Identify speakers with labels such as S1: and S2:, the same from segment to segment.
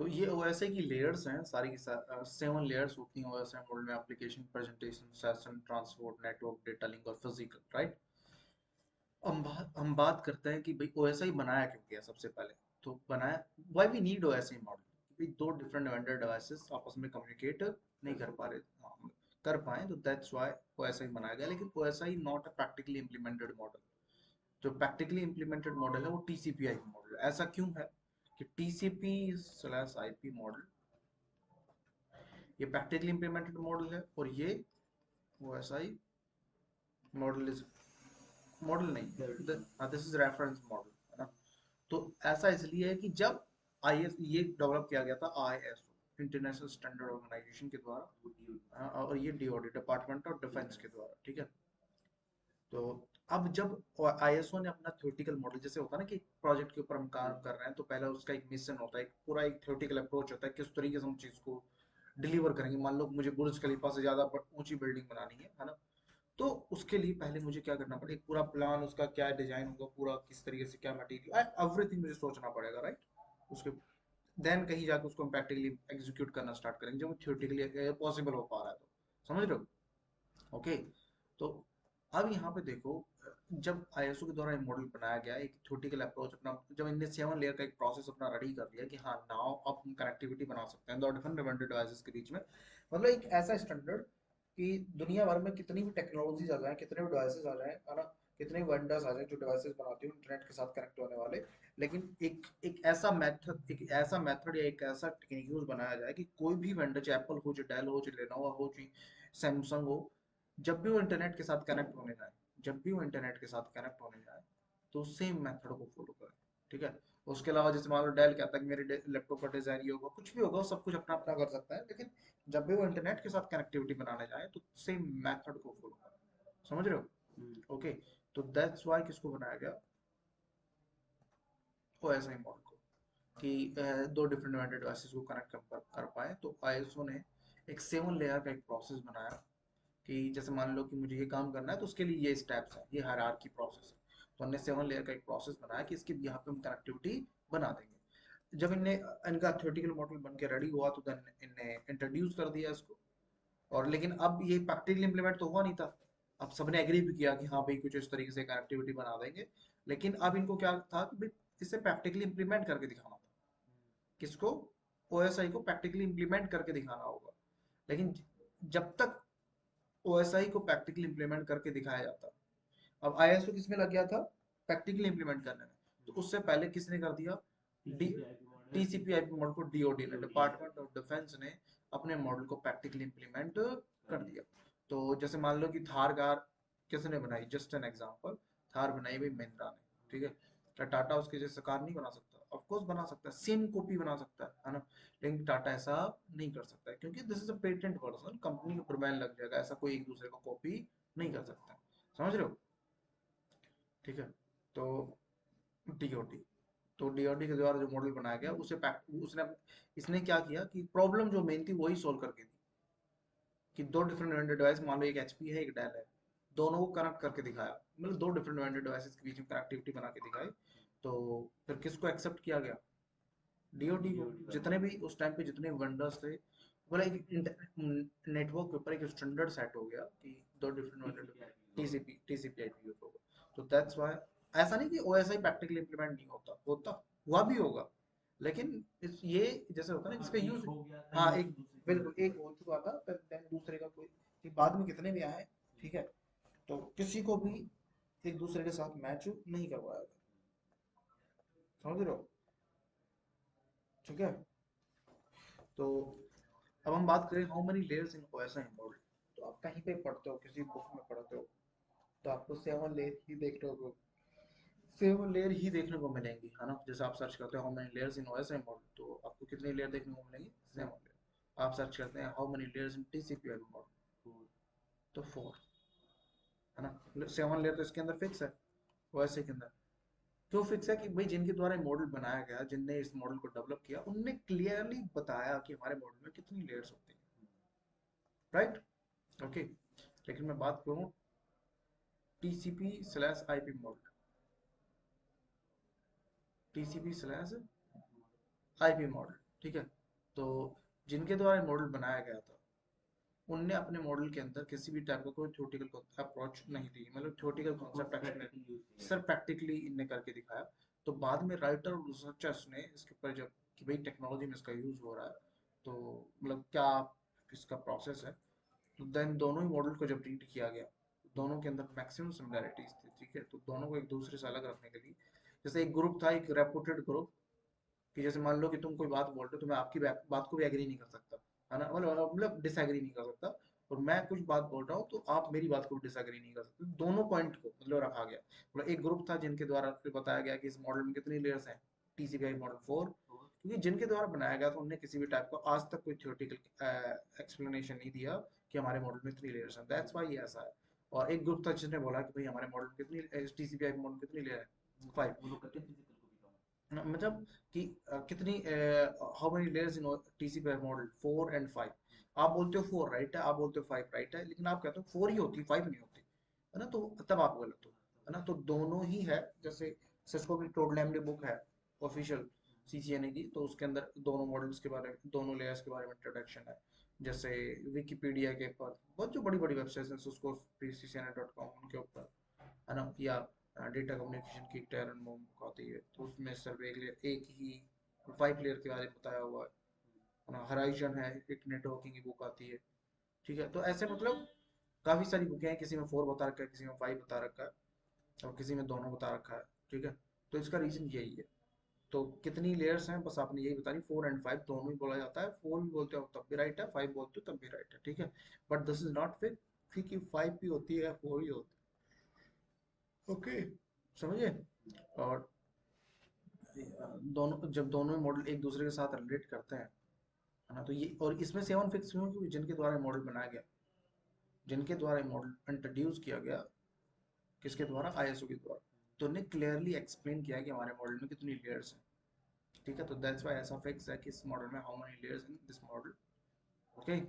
S1: तो ये ओएसआई की लेयर्स हैं सारी की 7 लेयर्स होती हैं ओएसआई मॉडल में। Application, presentation, session, transport, network, data link और फिजिकल, राइट। हम बात करते हैं कि भाई ओएसआई बनाया क्यों गया सबसे पहले। तो बनाया, why we need OSI model. भाई दो डिफरेंट वेंडर डिवाइसेस आपस में कम्युनिकेट नहीं कर पा रहे, कर पाए, तो दैट्स व्हाई ओएसआई बनाया गया। लेकिन OSI not a practically implemented model. जो प्रैक्टिकली इम्प्लीमेंटेड मॉडल है वो टीसीपी आईपी मॉडल है। ऐसा क्यों है कि टीसीपी स्लैश आईपी मॉडल ये प्रैक्टिकली इम्प्लीमेंटेड मॉडल है, और ये ओएसआई मॉडल इज मॉडल नहीं, दिस इज रेफरेंस मॉडल, है ना। तो ऐसा इसलिए है कि जब आईएस ये डेवलप किया गया था आईएसओ इंटरनेशनल स्टैंडर्ड ऑर्गेनाइजेशन के द्वारा, और ये डीओडी डिपार्टमेंट ऑफ डिफेंस के द्वारा, ठीक है। तो अब जब आईएसओ ने अपना थ्योरेटिकल मॉडल, जैसे होता है ना कि प्रोजेक्ट के ऊपर हम काम कर रहे हैं, तो पहले उसका एक मिशन होता है, एक पूरा एक थ्योरेटिकल अप्रोच होता है किस तरीके से हम चीज को डिलीवर करेंगे। मान लो मुझे बुर्ज खलीफा से ज्यादा ऊंची बिल्डिंग बनानी है ना। तो उसके लिए पहले मुझे क्या करना पड़ेगा, एक पूरा प्लान, उसका क्या डिजाइन होगा, पूरा किस तरीके से क्या मटेरियल, एवरीथिंग मुझे सोचना पड़ेगा, राइट। उसके देन कहीं जाकर उसको हम प्रैक्टिकली एग्जीक्यूट करना स्टार्ट करेंगे जब थियोरेटिकली पॉसिबल हो पा रहा है, तो समझ रहे हो। ओके। तो अब यहाँ पे देखो, जब आईएसओ के द्वारा मॉडल बनाया गया, एक थ्योरेटिकल अप्रोच अपना, जब इनने 7 लेयर का एक प्रोसेस अपना रेडी कर लिया कि हाँ नाउ अब हम कनेक्टिविटी बना सकते हैं दो डिफरेंट डिफरेंट डिवाइसेस के बीच में। मतलब एक ऐसा स्टैंडर्ड कि दुनिया भर में कितनी भी टेक्नोलॉजीज आ जाए, कितने भी डिवाइसेस आ जाए, है ना, कितने भी वेंडर्स आ जाए जो डिवाइसेस बनाते हैं इंटरनेट के साथ कनेक्ट होने वाले, लेकिन एक ऐसा मेथड या एक ऐसा टेक्निक यूज बनाया जाए कि कोई भी वेंडर, चाहे एप्पल हो, चाहे डेल हो, चाहे लेनोवो हो, चाहे सैमसंग हो, जब भी वो इंटरनेट के साथ कनेक्ट होने जाए, जब भी वो इंटरनेट के साथ कनेक्ट होने जाए, तो सेम मेथड को फॉलो करें, ठीक है। उसके अलावा जैसे मान लो डेल कहता है कि मेरे लैपटॉप का डिजाइन ये होगा, कुछ भी होगा, वो सब कुछ अपना अपना कर सकता है, लेकिन जब भी वो इंटरनेट के साथ कनेक्टिविटी बनाने जाए तो सेम मेथड को फॉलो करें, समझ रहे हो। ओके। तो दैट्स वाई किसको बनाया गया, ओएसआई मॉडल को, कि दो डिफरेंट वेंडर डिवाइसेस को कनेक्ट कर पाए। तो आईएसओ ने एक 7 लेयर का एक प्रोसेस बनाया कि जैसे मान लो कि मुझे ये काम करना है, तो उसके लिए ये स्टेप्स है, ये हायरार्की प्रोसेस है। तो हमने 7 लेयर का एक प्रोसेस बनाया कि इसके यहाँ पे हम कनेक्टिविटी बना देंगे। जब इनने इनका थ्योरेटिकल मॉडल बन के रेडी हुआ, तो देन इनने इंट्रोड्यूस कर दिया इसको। और लेकिन अब ये प्रैक्टिकली इम्प्लीमेंट तो हुआ नहीं था। अब सबने एग्री भी किया कि हाँ भाई कुछ इस तरीके से कनेक्टिविटी बना देंगे, लेकिन अब इनको क्या था कि भाई इसे प्रैक्टिकली इम्प्लीमेंट करके दिखाना था। किसको, ओएसआई को प्रैक्टिकली इम्प्लीमेंट करके दिखाना होगा। लेकिन जब तक ओएसआई को प्रैक्टिकली इम्प्लीमेंट करके दिखाया जाता, अब आईएसओ किस में लग गया था, प्रैक्टिकली इम्प्लीमेंट करने में। तो उससे पहले किसने कर दिया, डी टीसीपी आईपी मॉडल को डीओडी ने, डिपार्टमेंट ऑफ डिफेंस ने अपने मॉडल को प्रैक्टिकली इम्प्लीमेंट कर दिया। तो जैसे मान लो कि थार कार किसने बनाई, जस्ट एन एग्जांपल, थार बनाई भाई महिंद्रा ने, ठीक है। क्या टाटा उसके जैसे कार नहीं बना सकता, ऑफ कोर्स बना सकता है, सेम कॉपी बना सकता है ना। लेकिन टाटा ऐसा नहीं कर सकता है, क्योंकि this is a patent version, company के ऊपर बैन लग जाएगा, ऐसा कोई एक दूसरे को कॉपी नहीं कर सकता, समझ रहे हो। ठीक है। तो डीओटी, तो डीओटी के द्वारा जो मॉडल बनाया गया उसे उसने इसने क्या किया कि प्रॉब्लम जो मेन थी वही सॉल्व करके दी, कि दो डिफरेंट वेंडर डिवाइस, मान लो एक एचपी है एक डेल है, दोनों को कनेक्ट करके दिखाया, मतलब दो डिफरेंट वेंडर डिवाइसेस के बीच में कनेक्टिविटी बना के दिखाई। तो फिर किसको एक्सेप्ट किया गया, डीओटी को। जितने भी उस टाइम पे जितने वेंडर्स थे, बोला एक नेटवर्क के ऊपर एक स्टैंडर्ड सेट हो गया कि दो different vendor, TCP IP use होगा। तो दैट्स व्हाई, ऐसा नहीं कि ओएसआई प्रैक्टिकली इंप्लीमेंट नहीं होता, होता हुआ भी होगा, लेकिन ये जैसे होता है ना इसका यूज, हाँ एक, बिल्कुल एक हो चुका था, फिर देन दूसरे का कोई, कि बाद में कितने भी आए, ठीक है, तो किसी को भी एक दूसरे के साथ मैच नहीं करवाया गया, समझ रहे हो। ठीक है। तो अब हम बात करें how many layers in OSI model. तो आप कहीं पे पढ़ते हो, किसी बुक में पढ़ते हो, तो आपको 7 लेयर ही देखने को, 7 लेयर ही देखने को मिलेंगी, है ना। जैसे आप सर्च करते हो how many layers in OSI model, तो आपको कितनी लेयर देखने को मिलेंगी, 7 लेयर। आप सर्च करते हैं how many layers in TCP model, तो 4, है ना। 7 लेयर तो इसके अंदर फिक्स है, ओएसआई के अंदर। क्यों फिक्स है, कि भाई जिनके द्वारा मॉडल बनाया गया, जिनने इस मॉडल को डेवलप किया, उनने क्लियरली बताया कि हमारे मॉडल में कितनी लेयर्स होती हैं, राइट। ओके। लेकिन मैं बात करूं TCP slash IP model, TCP slash IP model, ठीक है। तो जिनके द्वारा मॉडल बनाया गया था, उनने अपने मॉडल के अंदर किसी भी टाइप का कोई थ्योरेटिकल अप्रोच नहीं दी, मतलब theoretical concept explain, sir practically इनने करके दिखाया। तो बाद में राइटर और रिसर्चर्स ने इसके ऊपर जब कि भाई टेक्नोलॉजी में इसका यूज हो रहा है, तो मतलब क्या इसका प्रोसेस है, तो देन दोनों ही मॉडल को जब रीड किया गया, दोनों के अंदर मैक्सिमम सिमिलैरिटीज थी, ठीक है। तो दोनों को एक दूसरे से अलग रखने के लिए, जैसे एक ग्रुप था, एक रेपुटेड ग्रुप, कि जैसे मान लो कि तुम कोई बात बोल रहे हो तो मैं आपकी बात को भी एग्री नहीं कर सकता, है ना, मतलब डिसएग्री नहीं कर सकता, और मैं कुछ बात बोल रहा हूँ तो आप मेरी बात को डिसएग्री नहीं कर सकते। दोनों पॉइंट को मतलब रखा गया, मतलब एक ग्रुप था जिनके द्वारा फिर बताया गया कि इस मॉडल में कितनी लेयर्स हैं, टीसीपीआई मॉडल 4, क्योंकि जिनके द्वारा बनाया गया था उन्होंने किसी भी टाइप का आज तक कोई थ्योरेटिकल एक्सप्लेनेशन नहीं दिया कि हमारे मॉडल में इतनी लेयर्स हैं, दैट्स व्हाई ये ऐसा है। और एक ग्रुप था जिसने बोला कि भाई हमारे मॉडल में कितनी टीसीपीआई मॉडल में कितनी लेयर है, 5।
S2: वो लोग करते हैं फिजिकल को भी कम।
S1: मतलब कि कितनी, how many layers in TCP model 4 and 5, आप बोलते हो 4 राइट है, आप बोलते हो 5 राइट है, लेकिन आप कहते हो 4 ही होती, 5 नहीं होती, है ना, तो तब आप गलत हो, है ना। तो दोनों ही है, जैसे सिस्को की टोडलैम बुक है ऑफिशियल सीसीएनए की, तो उसके अंदर दोनों मॉडल्स के बारे में, दोनों लेयर्स के बारे में इंट्रोडक्शन है। जैसे विकिपीडिया के ऊपर बहुत जो बड़ी बड़ी वेबसाइट्स हैं, सिस्को ccna.com, उनके ऊपर, है ना, या डेटा कम्युनिकेशन की टेरन मोम बुक आती है, तो उसमें सिर्फ एक ही 5 लेयर के बारे में बताया हुआ है ना। हराइजन है, एक नेटवर्किंग की बुक आती है, ठीक है। तो ऐसे मतलब काफी सारी बुकें हैं, किसी में 4 बता रखा है, किसी में 5 बता रखा है, और किसी में दोनों बता रखा है, ठीक है। तो इसका रीजन यही है। तो कितनी लेयर्स हैं बस आपने यही बतानी, 4 एंड 5 दोनों ही बोला जाता है, 4 भी बोलते हो तब भी राइट है, 5 बोलते हो तब भी राइट है, ठीक है। But this is not fix कि 5 भी होती है या 4 ही होती है, ओके, समझे। और दोनों, जब दोनों मॉडल एक दूसरे के साथ रिलेट करते हैं, है ना, तो ये, और इसमें 7 फिक्स क्यों है? क्योंकि जिनके द्वारा मॉडल बनाया गया, जिनके द्वारा मॉडल इंट्रोड्यूस किया गया, किसके द्वारा, आईएसओ के द्वारा, तो उन्हें क्लियरली एक्सप्लेन किया कि हमारे मॉडल में कितनी लेयर्स हैं, ठीक है। तो दैट्स व्हाई ऐसा फिक्स है कि इस मॉडल में how many layers in this model, okay.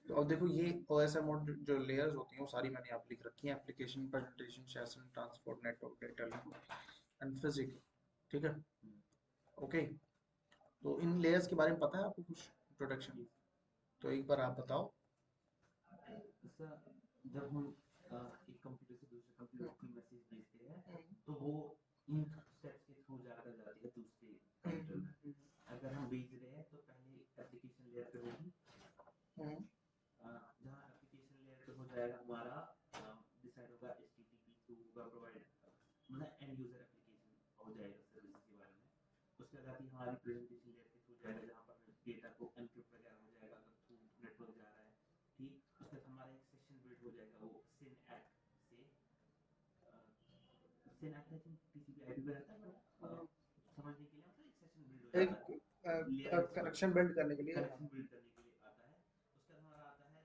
S1: तो अब देखो ये ओएसएम मॉडल जो लेयर्स होती हैं वो सारी मैंने आप लिख रखी हैं, application, presentation, session, transport, network, data link and physical, ठीक है, ओके। तो इन लेयर्स के बारे में पता है आपको कुछ इंट्रोडक्शन, तो एक बार आप बताओ।
S2: ऐसा जब हम एक कंप्यूटर से दूसरे कंप्यूटर को कोई मैसेज भेजते हैं तो वो इन स्टेप्स के थ्रू जाकर जाती है दूसरे कंप्यूटर में। अगर हम भेज रहे हैं तो पहले एप्लीकेशन लेयर पे होगी, जहाँ एप्लीकेशन लेयर पे हो जाएगा हमारा डिसाइड होगा एचटीटीपी थ्रू होगा प्रोवाइड, मतलब एंड यूजर एप्लीकेशन हो जाएगा सर्विस के बारे में। उसके बाद आती है हमारी प्रेजेंटेशन लेयर के थ्रू जाएगा जहाँ पर डेटा को एनक्रिप्ट वगैरह हो जाएगा अगर थ्रू नेटवर्क जा रहा है, ठीक। उसके बाद हमारा एक सेशन बिल्ड हो जाएगा वो सिन एक्ट से, syn ack I think TCP IP पे रहता है, बट समझने के लिए मतलब एक सेशन बिल्ड हो
S1: एक
S2: जाता है लेयर्स पर,
S1: कनेक्शन बिल्ड करने के लिए, हाँ।
S2: कनेक्शन बिल्ड करने के लिए आता है। उसके बाद हमारा आता है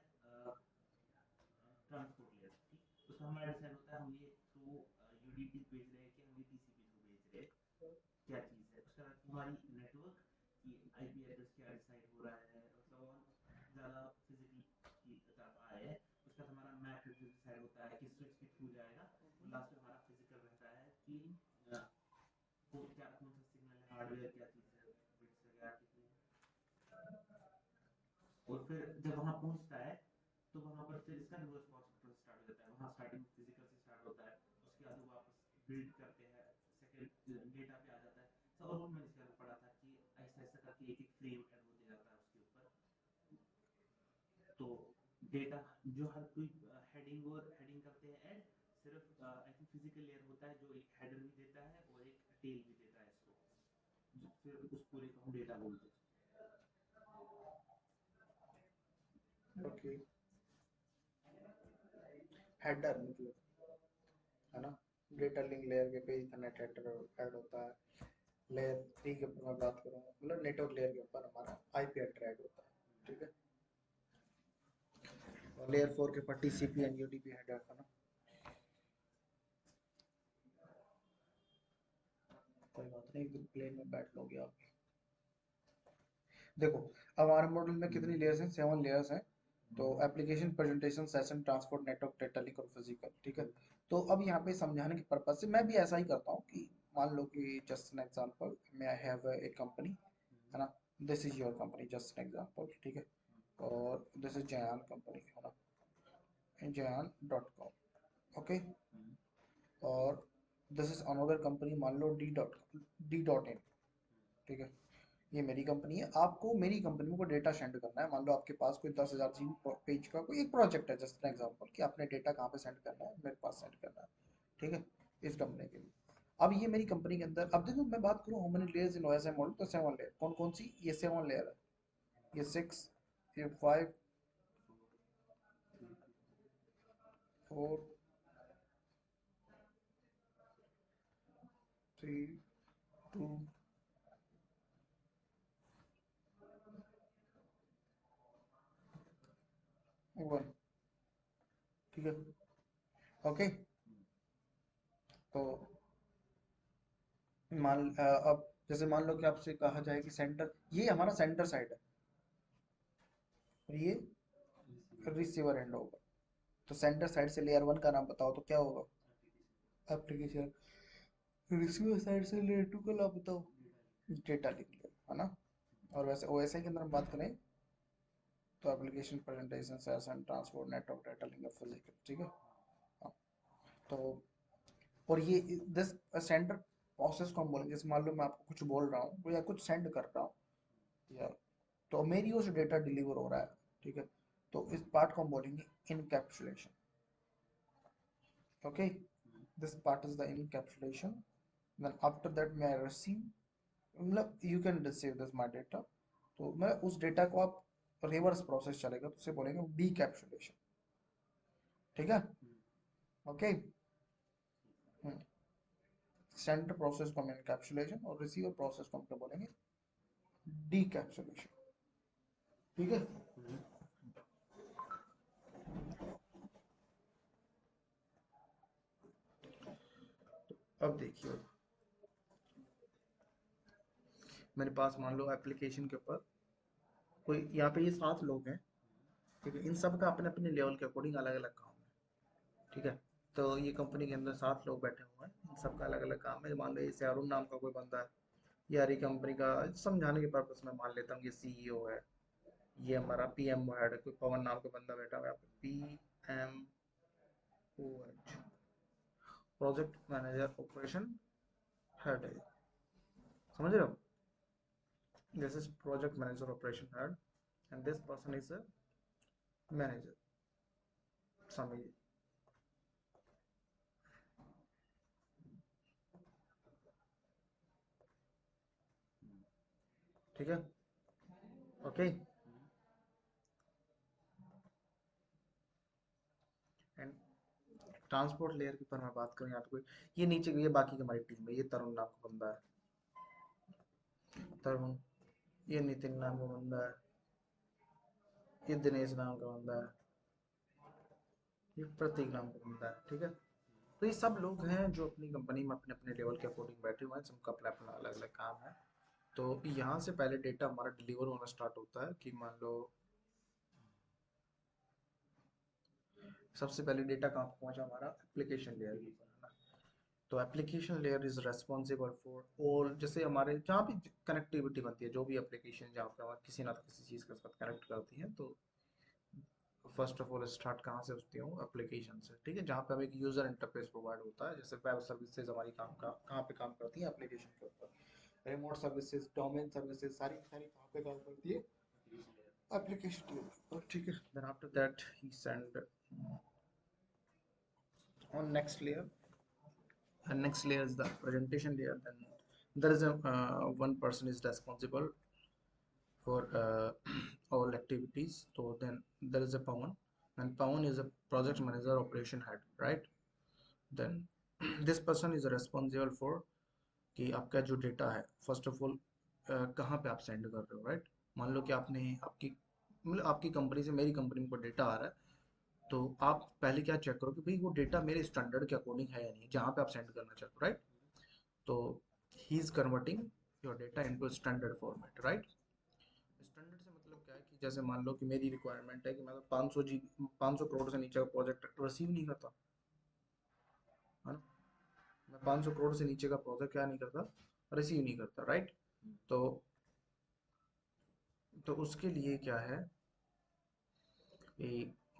S2: ट्रांसपोर्ट लेयर, ठीक। उसका हमारा डिसाइड होता है हम ये थ्रू यूडीपी भेज रहे हैं कि हम ये टीसीपी थ्रू भेज रहे हैं, क्या चीज़ है। उसके बाद हमारी नेटवर्क की आईपी एड्रेस क्या डिसाइड हो रहा है, मतलब और ज़्यादा फिजिकल की तरफ आए हैं। उसके बाद हमारा मैक एड्रेस डिसाइड होता है कि स्विच के थ्रू जाएगा, और लास्ट में हमारा फिजिकल रहता है कि क्या कौन सा सिग्नल है, हार्डवेयर क्या चीज़ है, बिट्स वगैरह कितने हैं। और फिर जब वहाँ पहुँचता है तो वहाँ पर फिर इसका रिवर्स प्रोसेस स्टार्ट हो जाता है। वहाँ स्टार्टिंग फिजिकल से स्टार्ट होता है, उसके बाद वो वापस बिल्ड करते हैं, सेकंड डेटा पे आ जाता है। सर और भी मैंने इसके बारे में पढ़ा था कि ऐसा ऐसा करके एक एक फ्रेम ऐड होते जाता है उसके ऊपर। तो डेटा जो हर कोई हेडिंग और हेडिंग करते हैं ऐड, सिर्फ आई थिंक फिजिकल लेयर होता है जो एक हेडर भी देता है और एक टेल भी देता है इसको, फिर उस पूरे को हम डेटा बोलते हैं।
S1: ओके, हेडर मतलब, है ना, डेटा लिंक लेयर के पे इथरनेट हेडर ऐड होता है। लेयर 3 के ऊपर मैं बात करूँ, मतलब नेटवर्क लेयर के ऊपर हमारा आईपी हेडर ऐड होता है, ठीक है। और लेयर 4 के ऊपर टीसीपी एंड यूडीपी हेडर, है ना। कोई बात नहीं, प्लेन में बैठ लोगे आप। देखो अब हमारे मॉडल में कितनी लेयर्स हैं, 7 लेयर्स हैं। तो application, presentation, session, transport, network, data link और फिजिकल, ठीक है। तो अब यहाँ पे समझाने के पर्पज से मैं भी ऐसा ही करता हूँ कि मान लो कि जस्ट एन एग्जांपल, मैं आई हैव ए कंपनी, है ना, this is your company, just an example, ठीक है। और दिस इज जयान कंपनी, है ना, jayan.com, ओके। और दिस इज अनदर कंपनी, मान लो डी डॉट इन, ठीक है। ये मेरी कंपनी है, आपको मेरी कंपनी में कोई डेटा सेंड करना है, मान लो आपके पास कोई 10,000 जीबी पेज का कोई एक प्रोजेक्ट है, जस्ट एन एग्जांपल, कि आपने डेटा कहाँ पे सेंड करना है, मेरे पास सेंड करना है, ठीक है, इस कंपनी के लिए। अब ये मेरी कंपनी के अंदर, अब देखो मैं बात करूँ how many layers in OSI model, तो 7 लेयर, कौन कौन सी, ये 7 लेयर है, ये 6, ये 5, 4, 3, 2, 1, ठीक है, ओके। तो अब जैसे मान लो कि आपसे कहा जाए कि सेंटर, ये हमारा सेंटर साइड है और ये रिसीवर एंड होगा। तो सेंटर साइड से लेयर 1 का नाम बताओ तो क्या होगा, एप्लीकेशन। रिसीवर साइड से लेयर 2 का नाम बताओ, डेटा लिंक, है ना। और वैसे ओएसआई के अंदर हम बात करें तो application, presentation, session, transport, network, data link, physical, ठीक है। हाँ, तो और ये दिस सेंटर प्रोसेस को हम बोलेंगे, जैसे मान लो मैं आपको कुछ बोल रहा हूँ या कुछ सेंड कर रहा हूँ, या तो मेरी ओर से डेटा डिलीवर हो रहा है, ठीक है। तो इस पार्ट को हम बोलेंगे encapsulation, okay. This part is the encapsulation. Then after that मैं रिसीव, मतलब you can receive this my data, तो मैं उस डेटा को आप रिवर्स प्रोसेस चलेगा तो उसे बोलेंगे डीकैप्सुलेशन, ठीक है, ओके। सेंटर प्रोसेस को हम इनकैप्सुलेशन और रिसीवर प्रोसेस को हम क्या बोलेंगे, डीकैप्सुलेशन, ठीक है। अब देखिए, मेरे पास मान लो एप्लीकेशन के ऊपर कोई, यहाँ पे ये 7 लोग हैं, ठीक है। इन सब का अपने अपने लेवल के अकॉर्डिंग अलग अलग काम है, ठीक है। तो ये कंपनी के अंदर 7 लोग बैठे हुए हैं, इन सब का अलग अलग काम है। मान लो जैसे अरुण नाम का कोई बंदा है, ये हमारी कंपनी का, समझाने के पर्पज में मान लेता हूँ ये सीईओ है। ये हमारा पीएम हेड है, कोई पवन नाम का बंदा बैठा हुआ है, PMOH, project manager operation head है, समझ रहे हो। This is project manager operation head and this person is a manager, समझिए, ठीक है, ओके। एंड ट्रांसपोर्ट लेयर की पर मैं बात करूँ यहाँ पे कोई, ये नीचे ये बाकी की हमारी टीम है, ये तरुण नाम का बंदा है, तरुण, ये नितिन नाम का बंदा है, ये दिनेश नाम का बंदा है, ये प्रतीक नाम का बंदा है, ठीक है। तो ये सब लोग हैं जो अपनी कंपनी में अपने अपने लेवल के अकॉर्डिंग बैठे हुए हैं, सबका अपना अपना अलग अलग काम है। तो यहाँ से पहले डेटा हमारा डिलीवर होना स्टार्ट होता है कि मान लो सबसे पहले डेटा कहाँ पे पहुंचा, हमारा एप्लीकेशन लेयर के ऊपर, है ना। तो application layer is responsible for all, जैसे हमारे जहाँ भी कनेक्टिविटी बनती है, जो भी एप्लीकेशन जहाँ पे हमारे किसी ना किसी चीज़ के साथ कनेक्ट करती है, तो फर्स्ट ऑफ ऑल स्टार्ट कहाँ से होती हूँ, एप्लीकेशन से, ठीक है। जहाँ पे हमें एक यूजर इंटरफेस प्रोवाइड होता है, जैसे वेब सर्विसेज हमारी काम का कहाँ पे काम करती है, एप्लीकेशन के ऊपर। रिमोट सर्विसेज, डोमेन सर्विसेज, सारी की सारी कहाँ पे काम करती है, एप्लीकेशन के ऊपर, ठीक है। Then after that he send on next layer, and next layer is the presentation layer. Then there is a one person is responsible for all activities. So then there is a Pawan, and Pawan is a project manager, operation head, right? Then this person is responsible for कि आपका जो data है, first of all कहाँ पे आप send कर रहे हो, राइट। मान लो कि आपने आपकी, मतलब आपकी कंपनी से मेरी कंपनी में कोई डेटा आ रहा है, तो आप पहले क्या चेक करो कि भाई वो डेटा मेरे स्टैंडर्ड के अकॉर्डिंग है या नहीं, जहाँ पे आप सेंड करना चाहते हो, राइट। तो he is converting your data into standard format, right. जैसे मान लो कि मेरी रिक्वायरमेंट है कि मैं 500 करोड़ से नीचे का प्रोजेक्ट रिसीव नहीं करता, है ना। मैं 500 करोड़ से नीचे का प्रोजेक्ट क्या नहीं करता, रिसीव नहीं करता, राइट। तो उसके लिए क्या है कि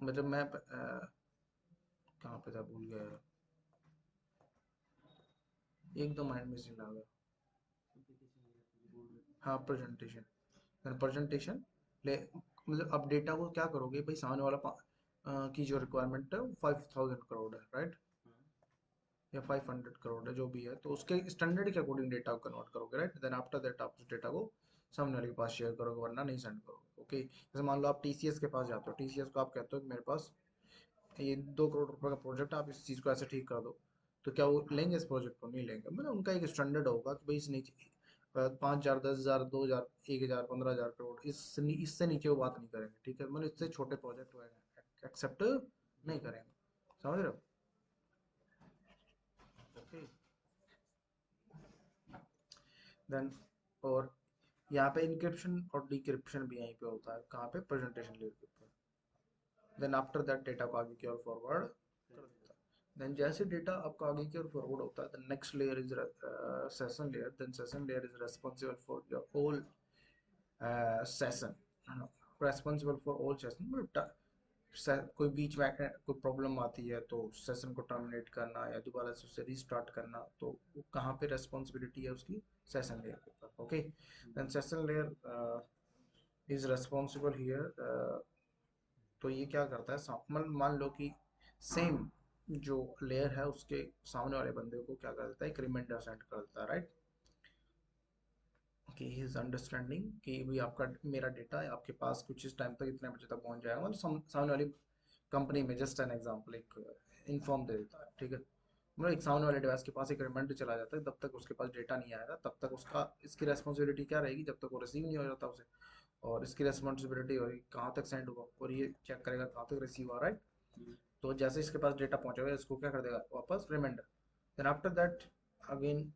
S1: मतलब मैं कहाँ पे था भूल गया, एक दो माइंड में से आ गया। हाँ, प्रेजेंटेशन, प्रेजेंटेशन ले मतलब अब डेटा को क्या करोगे भाई, सामने वाला की जो रिक्वायरमेंट है वो 5000 करोड़ है, राइट, या 500 करोड़ है, जो भी है, तो उसके स्टैंडर्ड के अकॉर्डिंग डेटा को कन्वर्ट करोगे, राइट। देन आफ्टर दैट आप उस डेटा को सामने वाले के पास शेयर करोगे, वरना नहीं सेंड करोगे, ओके। जैसे मान लो आप टीसीएस के पास जाते हो, टीसीएस को आप कहते हो कि मेरे पास ये 2 करोड़ रुपए का प्रोजेक्ट, आप इस चीज़ को ऐसे ठीक कर दो, तो क्या वो लेंगे इस प्रोजेक्ट को? नहीं लेंगे। मतलब उनका एक स्टैंडर्ड होगा कि भाई इस नीचे 5,000, 10,000, 2,000, 1,000, 15,000 करोड़, इससे नीचे वो बात नहीं करेंगे, ठीक है। मतलब इससे छोटे प्रोजेक्ट वो एक्सेप्ट नहीं करेंगे, समझ रहे हो, ओके। देन और यहाँ पे इंक्रिप्शन और डिक्रिप्शन भी यहीं पे होता है, कहाँ पे, प्रेजेंटेशन लेयर के ऊपर। देन आफ्टर दैट डेटा को आगे की ओर फॉरवर्ड कर देता है। देन जैसे डेटा आपका आगे की ओर फॉरवर्ड होता है, the next layer is session layer. Then session layer is responsible for your whole session, responsible for all session. मतलब कोई बीच में कोई प्रॉब्लम आती है तो सेशन को टर्मिनेट करना या दोबारा से उसे रीस्टार्ट करना, तो वो कहाँ पे रेस्पॉन्सिबिलिटी है उसकी, सेशन लेयर के ऊपर, okay. Then session layer is responsible here. तो ये क्या करता है, मान लो कि सेम जो लेयर है उसके सामने वाले बंदे को क्या कर देता है, एक रिमाइंडर सेंड कर देता है, राइट, कि ही इज अंडरस्टैंडिंग कि भाई आपका मेरा डेटा है आपके पास कुछ इस टाइम तक इतने बजे तक पहुंच जाएगा। मतलब सामने वाली कंपनी में जस्ट एन एग्जांपल एक इन्फॉर्म दे देता है, ठीक है। मतलब एक सामने वाले डिवाइस के पास एक रिमाइंडर चला जाता है, तब तक उसके पास डेटा नहीं आएगा, तब तक उसका इसकी रेस्पॉन्सिबिलिटी क्या रहेगी, जब तक वो रिसीव नहीं हो जाता उसे। और इसकी रेस्पॉन्सिबिलिटी होगी कहाँ तक सेंड हुआ, और ये चेक करेगा कहाँ तक रिसीव हुआ, राइट। तो जैसे इसके पास डेटा पहुंचेगा, इसको क्या कर देगा वापस reminder. Then after that again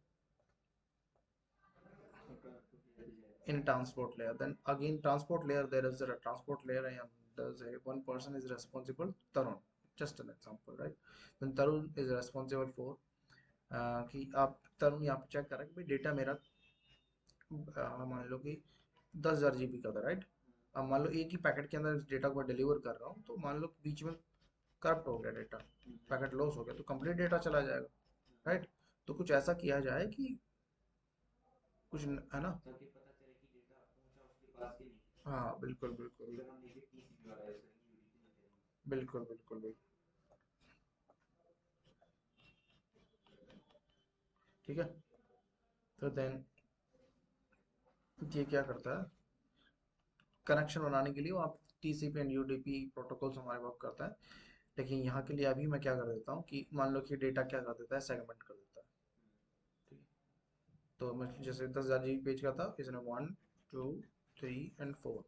S1: in transport layer, then again transport layer, there is a transport layer and there's a one person is responsible, Tarun, just an example, right। then Tarun is responsible for कि आप तरुण यहाँ पे check करें कि भाई data मेरा मान लो कि 10,000 GB का था, राइट। अब मान लो एक ही पैकेट के अंदर इस डेटा को डिलीवर कर रहा हूँ, तो मान लो बीच में करप्ट हो गया डेटा, पैकेट लॉस हो गया, तो कंप्लीट डेटा चला जाएगा, राइट। तो कुछ ऐसा किया जाए कि कुछ है ना।
S2: ताकि पता चले कि डेटा पहुंचा उसके पास कि नहीं।
S1: हाँ बिल्कुल बिल्कुल
S2: अगर हम देखिए टीसीपी वाला यूज करेंगे, यूडीपी नहीं करेंगे।
S1: बिल्कुल बिल्कुल बिल्कुल, ठीक है। तो देन ये क्या करता है, कनेक्शन बनाने के लिए वो आप टीसीपी एंड यूडीपी प्रोटोकॉल्स हमारे वर्क करता है। लेकिन यहाँ के लिए अभी मैं क्या कर देता हूँ कि मान लो कि डेटा क्या कर देता है, सेगमेंट कर देता है, ठीक है। तो मैं जैसे 10,000 GB पेज का था, इसने 1, 2, 3 एंड 4,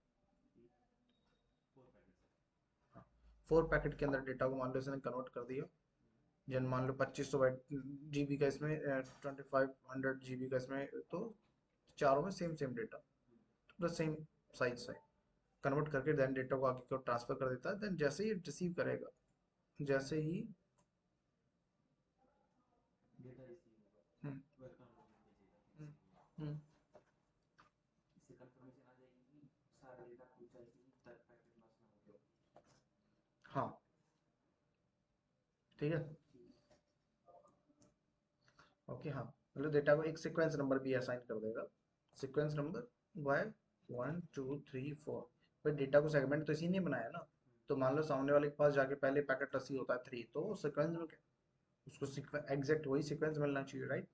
S2: फोर पैकेट्स है।
S1: 4 पैकेट के अंदर डेटा को मान लो इसने कन्वर्ट कर दिया। जन मान लो 2500 GB का इसमें, 2500 GB का इसमें, तो चारों में सेम सेम डेटा, तो सेम साइज है, कन्वर्ट करके देन डेटा को आगे को ट्रांसफर कर देता है। देन जैसे ही रिसीव करेगा, जैसे ही
S2: डेटा रिसीव होगा,
S1: हम्म,
S2: वह एक्नॉलेजमेंट भेजेगा कि
S1: हम्म,
S2: रिसीव हुआ।
S1: हम्म,
S2: इससे कंफर्मेशन आ जाएगी कि सारा डेटा पहुंचा ही नहीं, तक पैकेट लॉस ना हो गया।
S1: हाँ ठीक है,
S2: ठीक।
S1: ओके। हाँ मतलब डेटा को एक सीक्वेंस नंबर भी असाइन कर देगा, सीक्वेंस नंबर वाई 1, 2, 3, 4। पर डेटा को सेगमेंट तो इसी ने बनाया ना। तो मान लो सामने वाले के पास जाके पहले पैकेट रिसीव होता है 3, तो सीक्वेंस में उसको एग्जैक्ट वही सीक्वेंस मिलना चाहिए, राइट।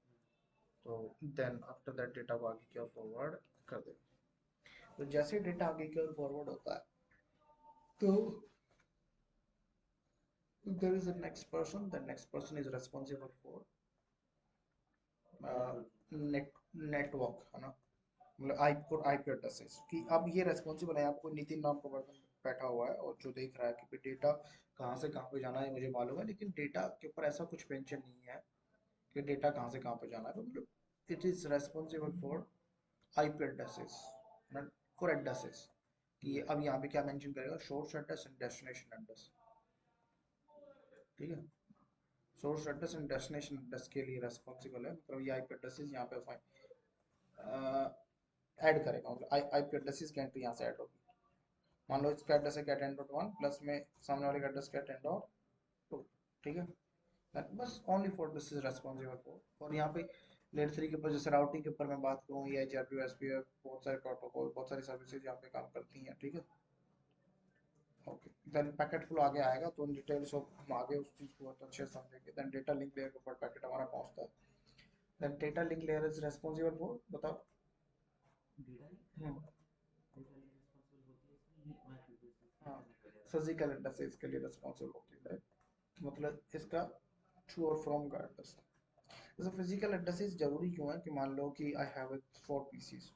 S1: तो देन आफ्टर दैट डेटा को आगे की ओर फॉरवर्ड कर दे। तो जैसे डेटा आगे की ओर फॉरवर्ड होता है, तो there is a next person, the next person is responsible for net network, है ना। मतलब आईपी एड्रेसेस कि अब ये रेस्पॉन्सिबल है, आपको नितिन नाम का पर्सन बैठा हुआ है और जो देख रहा है कि डेटा कहाँ से कहाँ पे जाना है मुझे मालूम है, लेकिन डेटा के ऊपर ऐसा कुछ मेंशन नहीं है कि डेटा कहाँ से कहाँ पे जाना है। तो मतलब it is responsible for IP addresses, for addresses, कि अब यहाँ पे क्या मेंशन करेगा, source address and destination address, ठीक है। Source address and destination address के लिए रेस्पॉन्सिबल है, मतलब ये आईपी एड्रेसेस यहाँ पे ऐड करेगा, मतलब आईपी एड्रेसेस की एंट्री यहाँ से ऐड होगी। मान लो इसका एड्रेस है क्या 10.1 प्लस में सामने वाले का एड्रेस क्या 10.2, ठीक है। बस only for this is responsible for. और यहाँ पे लेयर 3 के ऊपर जैसे राउटिंग के ऊपर मैं बात करूँ, ये एचआरपी एसपीएफ बहुत सारे प्रोटोकॉल बहुत सारी सर्विसेज यहाँ पे काम करती हैं, ठीक है। ओके, देन पैकेट फ्लो आगे आएगा तो इन डिटेल्स ऑफ हम आगे उस चीज़ को बहुत अच्छे से समझेंगे। देन डेटा लिंक लेयर के ऊपर पैकेट हमारा पहुंचता है। Then data link layer is responsible for, बताओ।
S2: Data link,
S1: hmm,
S2: data link responsible होती है इसमें ये मैक एड्रेसेस
S1: हाँ,
S2: इंटरनेट वगैरह से।
S1: फिजिकल एड्रेसेस के लिए रेस्पॉन्सिबल होती है, मतलब इसका टू और फ्रॉम का एड्रेस। जैसे फिजिकल एड्रेसेस जरूरी क्यों है, कि मान लो कि आई हैव 4 PCs,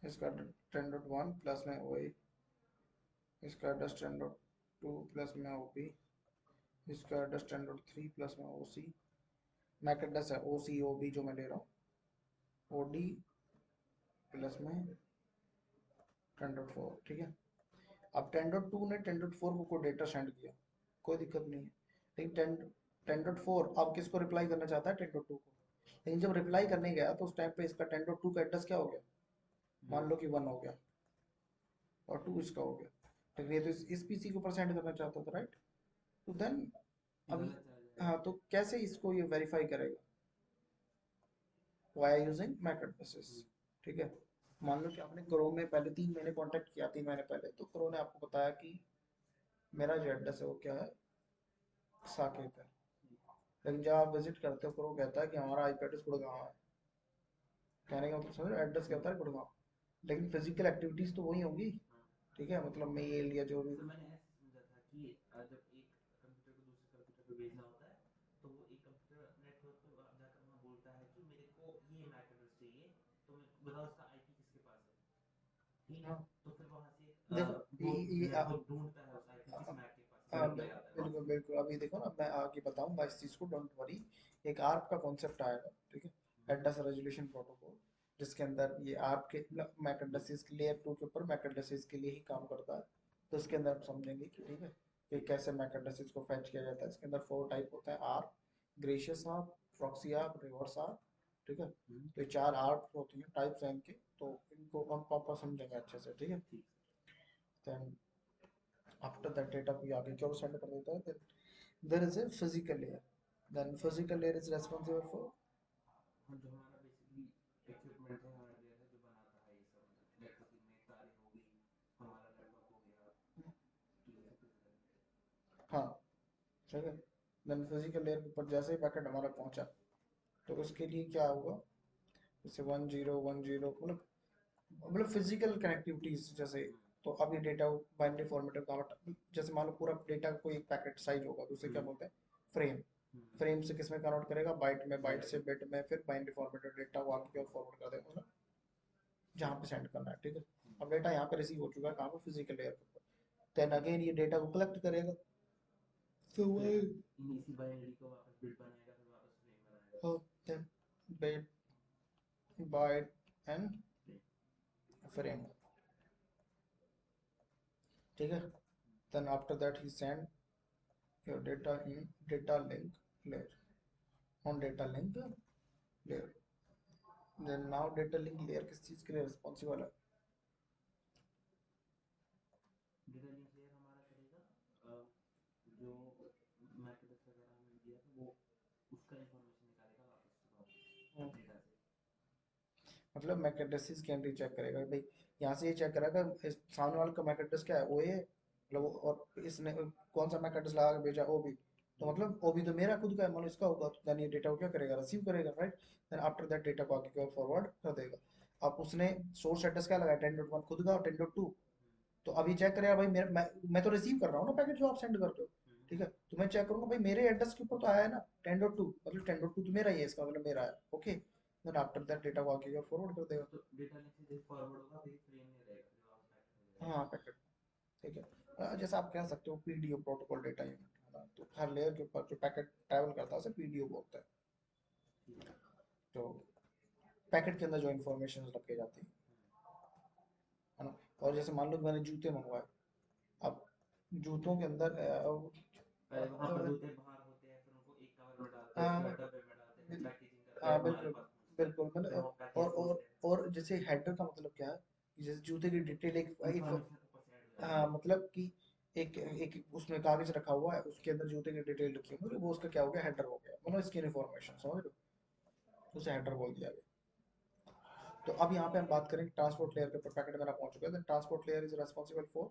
S1: इसका 10.1 प्लस में OA, इसका एड्रेस 10.2 प्लस में OP, इसका एड्रेस 10.3 प्लस में OC, मैक एड्रेस है OCOB जो मैं ले रहा हूँ, OD प्लस में 10.4, ठीक है। अब 10.2 ने 10.4 को कोई डेटा सेंड किया, कोई दिक्कत नहीं है, लेकिन 10.4 अब किसको रिप्लाई करना चाहता है, 10.2 को। लेकिन जब रिप्लाई करने गया तो उस टाइम पे इसका 10.2 का एड्रेस क्या हो गया, मान लो कि 1 हो गया और 2 इसका हो गया, लेकिन ये तो इस पीसी के ऊपर सेंड करना चाहता था, राइट। तो देन अभी,
S2: गलत चला जाएगा।
S1: हाँ, तो कैसे इसको ये वेरीफाई करेगा, वाई यूजिंग मैक एड्रेसेस, ठीक है। मान लो कि आपने क्रोम में पहले 3 महीने कांटेक्ट किया, 3 महीने पहले, तो क्रोम ने आपको बताया कि मेरा जो एड्रेस है वो क्या है, साकेत है। लेकिन जब आप विजिट करते हो तो वो कहता है कि हमारा आईपी एड्रेस गुड़गांव है। कहने का मतलब समझ, एड्रेस क्या होता है, गुड़गांव, लेकिन फिजिकल एक्टिविटीज तो वही होंगी,
S2: हाँ,
S1: ठीक है, मतलब मेल या जो भी।
S2: सर मैंने ऐसे समझा था कि जब एक कंप्यूटर को दूसरे कंप्यूटर पे भेजना होता है तो वो एक कंप्यूटर नेटवर्क पे जाकर वहाँ बोलता है कि मेरे को ये मैक एड्रेस चाहिए, तो मेरे को बताओ उसका आईपी किसके पास है, ठीक है।
S1: हाँ,
S2: तो फिर वहाँ से
S1: देखो
S2: वो
S1: ये
S2: नेटवर्क ढूंढता है उस आईपी किस मैक के पास, इसका रिप्लाई आता है वहाँ
S1: बिल्कुल
S2: से।
S1: बिल्कुल, अभी देखो ना, मैं आगे बताऊंगा इस चीज को, डोंट वरी। एक आर्प का कॉन्सेप्ट आएगा, ठीक है, एड्रेस रेजोल्यूशन प्रोटोकॉल, जिसके अंदर ये आर्प के मैक एड्रेसेस के लेयर 2 के ऊपर मैक एड्रेसेस के लिए ही काम करता है। तो इसके अंदर हम समझेंगे कि, ठीक है, कि कैसे मैक एड्रेसेस को फैच किया जाता है। इसके अंदर 4 टाइप होता है, ARP, gracious ARP, proxy ARP, reverse ARP, ठीक है।
S2: हम्म,
S1: तो ये 4 आर्प होती हैं, टाइप्स हैं इनके, तो इनको हम प्रॉपर समझेंगे अच्छे से, ठीक है।
S2: ठीक
S1: देन आफ्टर दैट डेटा को ये आगे क्यों सेंड कर देता है, then there is a physical layer, then physical layer is responsible for,
S2: है। हाँ, जो हमारा बेसिकली इक्विपमेंट है, हार्डवेयर है जो बनाता है ये सब, मतलब नेटवर्किंग में तारें हो गई, हमारा नेटवर्क हो गया, तो ये सब फिजिकल।
S1: हाँ, ठीक है। देन फिजिकल लेयर के ऊपर जैसे ही पैकेट हमारा पहुंचा, तो उसके लिए क्या होगा, जैसे 1010, मतलब फिजिकल कनेक्टिविटीज जैसे। तो अब ये डेटा बाइनरी फॉर्मेट में कन्वर्ट, जैसे मान लो पूरा डेटा का कोई एक पैकेट साइज होगा, तो उसे क्या बोलते हैं, फ्रेम। फ्रेम से किस में कन्वर्ट करेगा, बाइट में, बाइट से बिट में, फिर बाइनरी फॉर्मेट में डेटा को आगे की ओर फॉरवर्ड कर देगा, मतलब जहाँ पे सेंड करना है, ठीक है। अब डेटा यहाँ पे रिसीव हो चुका है, कहाँ पे, फिजिकल लेयर पे। देन अगेन ये डेटा को कलेक्ट करेगा, तो
S2: फिर
S1: वही,
S2: इसी बाइनरी को वापस बिट बनाएगा, फिर वापस फ्रेम बनाएगा।
S1: Then bit, byte and
S2: frame.
S1: Frame, ठीक है। Then after that he send your data in data link layer, on data link layer. Then now data link layer किस चीज के लिए रिस्पॉन्सिबल है,
S2: डेटा लिंक लेयर हमारा करेगा जो मैक एड्रेस वगैरह हमने दिया था वो उसका इंफॉर्मेशन निकालेगा वापस डेटा से।
S1: मतलब मैक एड्रेसेस की एंट्री चेक करेगा भाई, यहाँ से ये चेक करेगा सामने वाले का मैक एड्रेस क्या है, वो ये, मतलब और इसने कौन सा मैक एड्रेस लगा के भेजा, ओबी, तो मतलब ओबी तो मेरा खुद का है, मान लो इसका होगा, तो देन ये डेटा को क्या करेगा, रिसीव करेगा, right. Then after that data को आगे की ओर फॉरवर्ड कर देगा। अब उसने सोर्स एड्रेस क्या लगाया, 10.1 खुद का और 10.2, तो अभी चेक करेगा भाई मेरा, मैं तो रिसीव कर रहा हूँ ना पैकेट जो आप सेंड करते हो, ठीक है, तो मैं चेक करूंगा भाई मेरे एड्रेस के ऊपर तो आया है ना 10.2, मतलब 10.2 तो मेरा ही है, इसका मतलब मेरा है, okay. Then after that data को आगे और फॉरवर्ड कर देगा।
S2: तो डेटा लिंक से जैसे फॉरवर्ड होगा फिर फ्रेम में रहेगा, फिर वापस पैकेट में जाएगा।
S1: हाँ पैकेट, ठीक है। जैसे आप कह सकते हो पीडीओ प्रोटोकॉल डेटा यूनिट है ना, तो हर लेयर के ऊपर जो पैकेट ट्रैवल करता है उसे पीडीओ बोलते हैं।
S2: ठीक है।
S1: तो पैकेट के अंदर जो इन्फॉर्मेशन रखी जाती है ना। और जैसे मान लो कि मैंने जूते मंगवाए, अब जूतों के अंदर
S2: पहले वहाँ पर होते हैं, बाहर होते हैं, फिर उनको एक कवर में डालते हैं, उसके बाद
S1: हाँ
S2: डब्बे में डालते हैं, फिर पैकेजिंग करके
S1: हाँ
S2: हमारे
S1: बिल्कुल
S2: पास पहुँचते हैं,
S1: बिल्कुल,
S2: फिर
S1: मतलब
S2: वहाँ पैकेज
S1: और
S2: खोलते हैं,
S1: और जैसे हेडर का मतलब क्या है कि जैसे जूते की डिटेल एक
S2: इंफॉर्मेशन ऊपर से ऐड हो जाती
S1: हाँ
S2: है।
S1: मतलब कि एक एक उसमें कागज रखा हुआ है, उसके अंदर जूते की डिटेल लिखी है, मतलब वो उसका क्या हो गया, हेडर हो गया, मतलब इसकी इन्फॉर्मेशन समझ लो, उसे हेडर बोल दिया गया। तो अब यहाँ पे हम बात करें ट्रांसपोर्ट लेयर के ऊपर पैकेट मेरा पहुंच चुका है, transport layer is responsible for,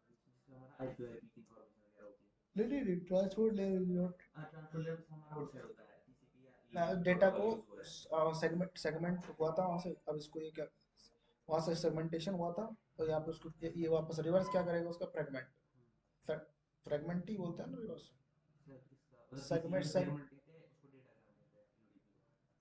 S2: जिससे हमारा आईपी आईपी की इंफॉर्मेशन वगैरह होती है।
S1: नहीं transport layer is not,
S2: transport layer हमारा आउटसाइड होता है, टीसीपी या ये जो
S1: डेटा
S2: प्रोटोकॉल
S1: को
S2: यूज हुआ है।
S1: सेगमेंट सेगमेंट हुआ था वहां से, अब इसको ये क्या, वहां से सेगमेंटेशन हुआ था, तो यहाँ पे उसको ये वापस रिवर्स क्या करेगा, उसका फ्रेगमेंट, फ्रेगमेंट ही बोलते हैं ना रिवर्स,
S2: टीसीपी
S1: सेगमेंट
S2: में
S1: सेग
S2: सेगमेंट कहते हैं उसको, डेटाग्राम कहते हैं यूडीपी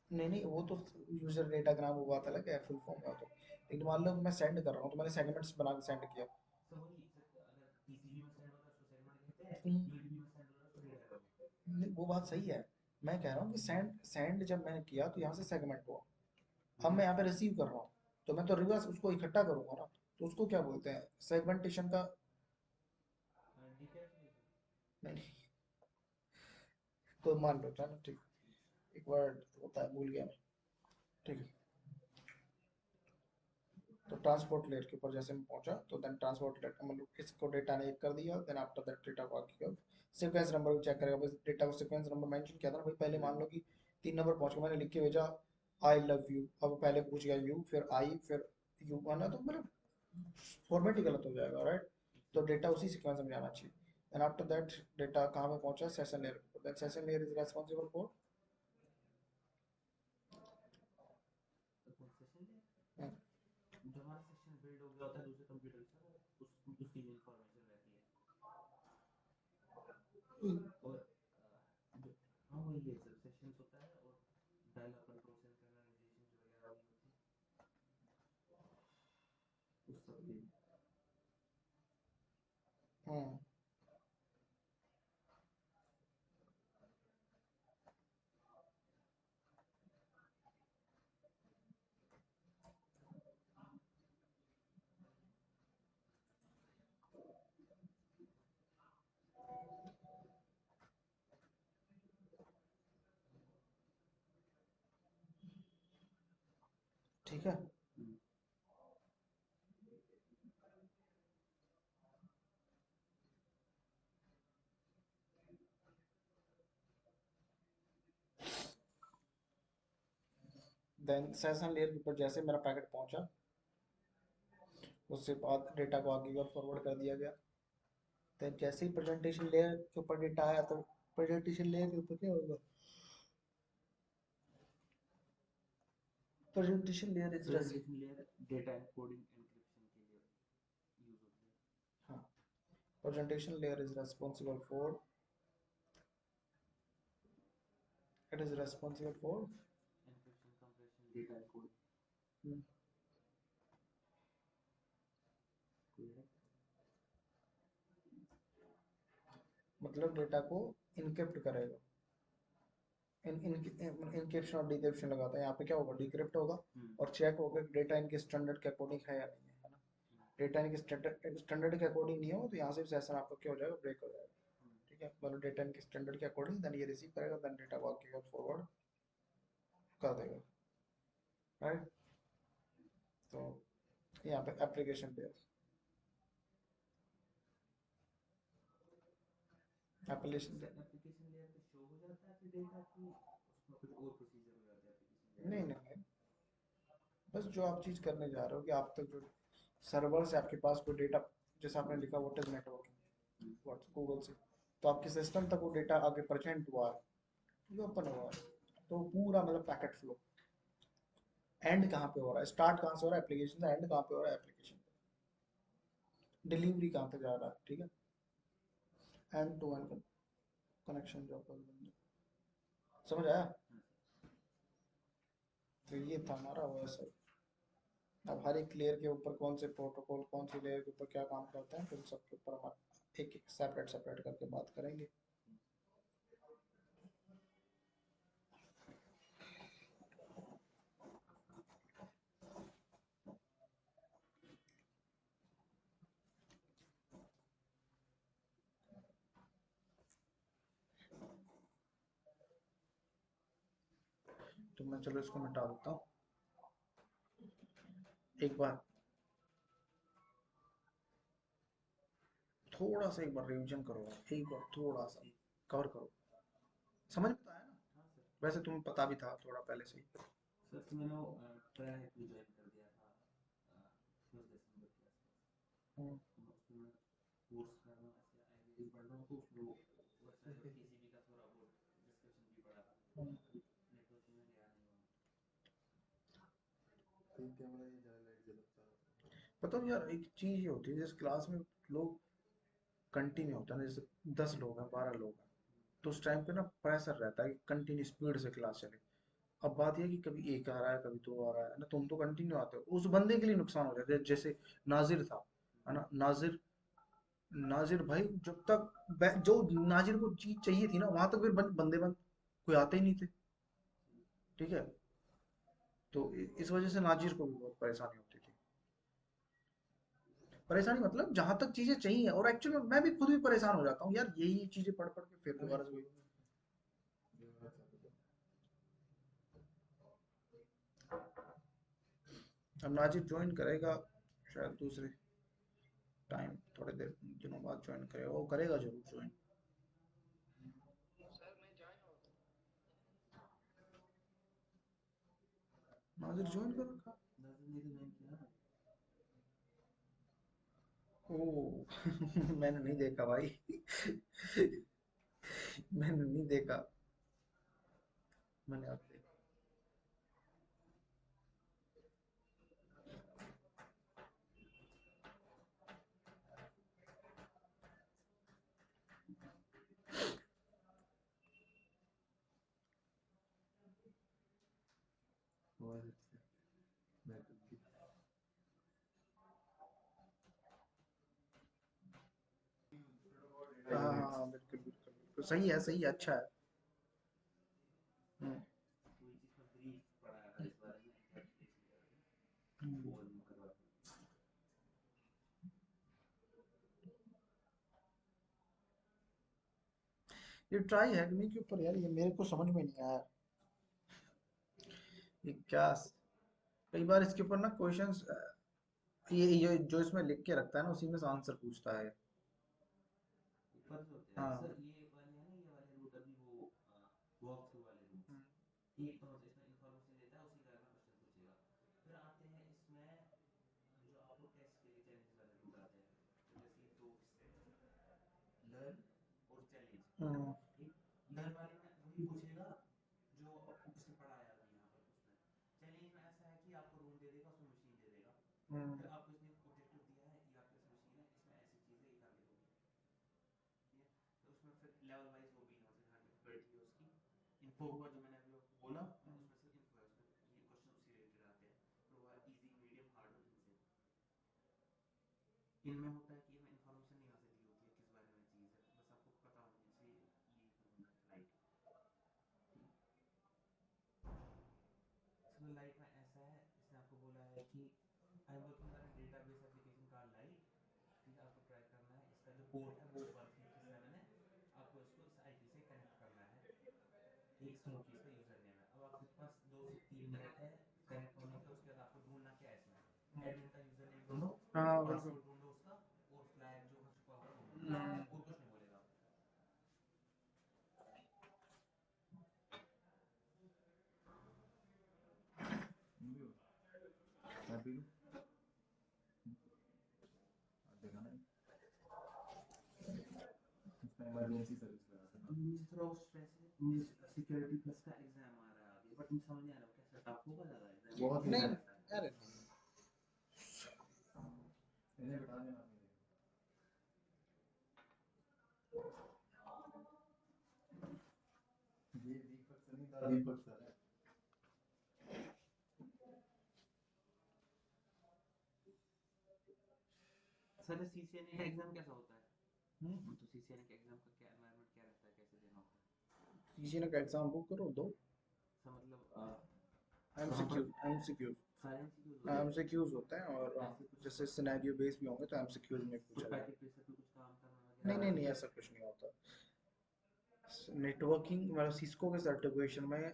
S2: को।
S1: नहीं नहीं वो तो यूजर डेटाग्राम वो बात अलग है, फुल फॉर्म है तो, लेकिन मान लो कि मैं सेंड कर रहा हूँ तो मैंने सेगमेंट्स बना के सेंड किया।
S2: सर वही सर, अगर टीसीपी में सेंड हो रहा है उसको सेगमेंट कहते हैं,
S1: हम्म,
S2: यूडीपी में सेंड हो रहा है उसको डेटाग्राम कहते हैं।
S1: वो बात सही है, मैं कह रहा हूँ कि सेंड सेंड जब मैंने किया तो यहाँ से सेगमेंट हुआ, अब मैं यहाँ पे रिसीव कर रहा हूँ, तो मैं तो रिवर्स उसको इकट्ठा करूंगा ना, तो उसको क्या बोलते हैं, सेगमेंटेशन का,
S2: डिकैप्सुलेशन।
S1: नहीं तो मान लो चलो ठीक, एक वर्ड होता है भूल गया मैं, ठीक है। तो ट्रांसपोर्ट लेयर के ऊपर जैसे मैं पहुंचा तो देन ट्रांसपोर्ट लेयर मतलब इसको डेटा ने एक कर दिया, देन आफ्टर दैट डेटा को आगे सीक्वेंस नंबर चेक करेगा, बस डेटा को सीक्वेंस नंबर मेंशन किया था ना भाई, पहले मान लो कि 3 नंबर पहुंच गया, मैंने लिख के भेजा आई लव यू, अब पहले पूछ गया यू फिर आई फिर यू आना, तो मतलब फॉर्मेट ही गलत हो जाएगा राइट, तो डेटा उसी सीक्वेंस में जाना चाहिए। एंड आफ्टर दैट डेटा कहाँ पे पहुंचा, सेशन लेयर पे, then session layer is responsible for,
S2: session जो हमारा सेशन बिल्ड हो गया होता है दूसरे कंप्यूटर के साथ, उसकी जो इंफॉर्मेशन रहती है। और जो, हाँ वही है सर, सेशंस होता है, और डायलॉग कंट्रोल सिंक्रोनाइजेशन जो वगैरह वही होती है उस सब के।
S1: हम्म ठीक है। देन सेशन लेयर के ऊपर जैसे मेरा पैकेट पहुंचा, उससे बाद डेटा को आगे और फॉरवर्ड कर दिया गया, देन जैसे ही प्रेजेंटेशन लेयर के ऊपर डेटा आया तो प्रेजेंटेशन लेयर के ऊपर क्या होगा, प्रेजेंटेशन लेयर इज रेस,
S2: presentation layer data encoding encryption के लिए यूज होती है।
S1: हाँ presentation layer is responsible for, it is responsible for,
S2: encryption, compression, data encoding.
S1: मतलब डेटा को इनक्रिप्ट करेगा, इनक्रिप्शन और डिक्रिप्शन लगाता है, यहाँ पे क्या होगा, डिक्रिप्ट होगा और चेक होगा कि डेटा इनके स्टैंडर्ड के अकॉर्डिंग है या नहीं है ना, डेटा इनके स्टैंडर्ड के अकॉर्डिंग नहीं हो तो यहाँ से सेशन आपका क्या हो जाएगा, ब्रेक हो जाएगा, ठीक है, मतलब डेटा इनके स्टैंडर्ड के अकॉर्डिंग, देन ये रिसीव करेगा, देन डेटा को आगे और फॉरवर्ड कर देगा, राइट। तो यहाँ पे application layer, application
S2: sir application layer पे शो हो जाता है फिर डेटा की, उसमें कुछ और प्रोसीजर हो जाता है एप्लीकेशन लेयर
S1: नहीं
S2: में।
S1: नहीं नहीं, बस जो आप चीज़ करने जा रहे हो कि आप तक जो सर्वर से आपके पास कोई डेटा, जैसे आपने लिखा what is networking what's Google से, तो आपके सिस्टम तक वो डेटा आगे प्रेजेंट हुआ है, ये ओपन हुआ है, तो पूरा मतलब पैकेट फ्लो, एंड कहाँ पे हो रहा है, स्टार्ट कहाँ से हो रहा है एप्लीकेशन से, एंड कहाँ पे हो रहा है एप्लीकेशन, डिलीवरी कहाँ तक जा रहा है, ठीक है, एंड टू एंड कनेक्शन जो समझ आया,
S2: हाँ सर।
S1: तो ये था हमारा वो है सर। अब हर एक लेयर के ऊपर कौन से प्रोटोकॉल कौन सी लेयर के ऊपर क्या काम करते हैं, फिर सबके ऊपर हम एक एक सेपरेट सेपरेट करके बात करेंगे। तो मैं चलो इसको मिटा देता हूँ एक बार, थोड़ा सा एक बार रिवीजन करो, एक बार थोड़ा सा
S2: ठीक।
S1: कवर करो। समझ में तो आया ना?
S2: हाँ सर।
S1: वैसे तुम्हें पता भी था थोड़ा पहले से ही।
S2: सर तो मैंने वो ट्रैक भी ज्वाइन कर दिया था 1 दिसंबर के आसपास।
S1: हम्म,
S2: तो मैं उसमें मैं कोर्स कर रहा हूँ, ऐसे आईआईटी पढ़ रहा हूँ, तो उसमें वो वैसा जो टीसीपी का थोड़ा बहुत डिस्कशन भी पड़ा था।
S1: हम्म।
S2: अभी नेटवर्किंग में गया नहीं हूँ।
S3: तीन कैमरा ये ज्यादा लाइट जलता है।
S1: पता नहीं यार, एक चीज ये होती है जैसे क्लास में लोग कंटिन्यू होता है ना, जैसे 10 लोग हैं 12 लोग हैं, तो उस टाइम पे ना प्रेशर रहता है कि कंटिन्यू स्पीड से क्लास चले। अब बात यह है कि कभी एक आ रहा है कभी दो आ रहा है ना, तुम तो कंटिन्यू आते हो, उस बंदे के लिए नुकसान हो जाता है। जैसे नाजिर था, है ना, नाजिर, नाजिर भाई जब तक जो नाजिर को चीज चाहिए थी ना वहां तक फिर बंदे बंद कोई आते ही नहीं थे। ठीक है, तो इस वजह से नाजिर को भी बहुत परेशानी होती थी। परेशानी मतलब जहां तक चीजें चाहिए, और एक्चुअली मैं भी खुद भी परेशान हो जाता हूँ यार, यही चीजें पढ़ पढ़ के फिर
S3: अरे
S1: दोबारा से
S3: कोई
S1: वही।
S3: नहीं, जो अच्छा तो
S1: अब नाजिर ज्वाइन करेगा शायद दूसरे टाइम, थोड़े देर दिनों बाद ज्वाइन करेगा, वो करेगा जरूर ज्वाइन। नाजिर ज्वाइन कर रखा।
S2: नाज़िम ने तो ज्वाइन किया ना।
S1: ओ मैंने नहीं देखा भाई मैंने नहीं देखा, मैंने अब देखा।
S3: बहुत अच्छा बैटरी की।
S1: हाँ हाँ
S3: यूनिट्स
S1: हाँ, बिल्कुल बिल्कुल बिल्कुल सही है, सही है, अच्छा है। हम्म,
S2: कोई चीज़ का ब्रीफ पढ़ाया था इस बारे में, एनकैप्सुलेशन करके,
S1: हम्म।
S2: वो आज मैं करवा दूँ।
S1: ये ट्राई हैगमी के ऊपर यार, ये मेरे को समझ में नहीं आया ये क्या। कई बार इसके ऊपर ना क्वेश्चंस, ये जो इसमें लिख के रखता है ना उसी में से आंसर पूछता है।
S2: ऊपर से होते हैं
S1: हाँ।
S2: सर, ये वाले हैं ना, ये वाले रूट अभी वो वॉक थ्रू वाले रूट्स।
S1: हम्म,
S2: एक तो मतलब इसमें इंफॉर्मेशन देता है, उसी के बारे में क्वेश्चन पूछेगा। फिर आते हैं इसमें जो आपको टेस्ट के लिए चैलेंज वाले रूट आते हैं। तो जैसे ये दो हिस्से हैं, लर्न और चैलेंज।
S1: हम्म,
S2: ठीक। लर्न वाले में वही पूछेगा जो इसने पढ़ाया अभी यहाँ पर उसमें। चैलेंज में ऐसा है कि आपको रूम दे देगा, उसमें मशीन दे देगा,
S1: हम्म,
S2: फिर आपको इसने ऑब्जेक्टिव दिया है, ये आपके पास मशीन है, इसमें ऐसी चीज़ है, ये करके दोगे। ठीक है। तो उसमें फिर लेवल वाइज वो भी है, मतलब यहाँ डिफिकल्टी है उसकी। इन्फो हुआ जो मैंने अभी आपको बोला,
S1: हम्म।
S2: उसमें से इन्फो है, उसमें ये क्वेश्चन उसी रिलेटेड आते हैं। फिर वो इजी मीडियम हार्ड और इनसे। इनमें होता है कि इनमें इंफॉर्मेशन नहीं यहाँ से दी होती है किस बारे में चीज़ है, बस आपको पता होनी चाहिए ये होना है लाइट। ठीक। इसमें लाइट में ऐसा है, इसने आपको बोला है कि I am working on database application का लाइट। ठीक है, आपको ट्राई करना है, इसका जो पोर्ट है वो 157 है, आपको इसको इस आईपी से कनेक्ट करना है। ठीक, स्मोकी इसका यूज़र नेम है। अब आपके पास 2 से 3 मिनट है कनेक्ट होने के, उसके बाद आपको ढूंढना क्या है इसमें, एडमिन का यूज़र नेम ढूंढो,
S1: हाँ बिल्कुल।
S2: पासवर्ड ढूंढो उसका, और फ्लैग जो हो चुका होगा ढूंढो, बस
S1: हम्म,
S2: और कुछ नहीं बोलेगा आपको।
S3: भी हो मैं पी लूँ देखा ना इसमें इमरजेंसी सर्विस लगा था ना।
S2: मुझे थोड़ा वो स्ट्रेस है, मुझे सिक्योरिटी प्लस का एग्जाम आ रहा है आगे, बट मुझे समझ नहीं आ रहा वो कैसा टफ होगा, ज़्यादा एग्जाम
S3: बहुत
S1: नहीं
S3: इजी
S2: कैसा है।
S1: अरे
S3: इन्हें बिठा देना अपनी जगह। ये दीपक सर नहीं था, दीपक सर है।
S2: सर सीसीएनए का एग्जाम कैसा होता है?
S1: हम्म,
S2: तो सीसीएनए के एग्जाम का क्या एनवायरनमेंट क्या रहता है, कैसे देना होता है?
S1: सीसीएनए का एग्जाम बुक करो दो।
S2: सर मतलब वहाँ
S1: एमसीक्यू
S2: पर
S1: एमसीक्यूज
S2: सारे एमसीक्यूज होते हैं?
S1: एमसीक्यूज होते हैं और
S2: ऐसे कुछ
S1: जैसे सिनेरियो बेस भी होंगे तो एमसीक्यूज में
S2: कुछ
S1: पूछा जाएगा।
S2: पैकेट प्रेशर पे कुछ काम करना
S1: नहीं
S2: वगैरह
S1: नहीं नहीं,
S2: ऐसे
S1: ऐसा कुछ नहीं होता। नेटवर्किंग मतलब सिस्को के सर्टिफिकेशन में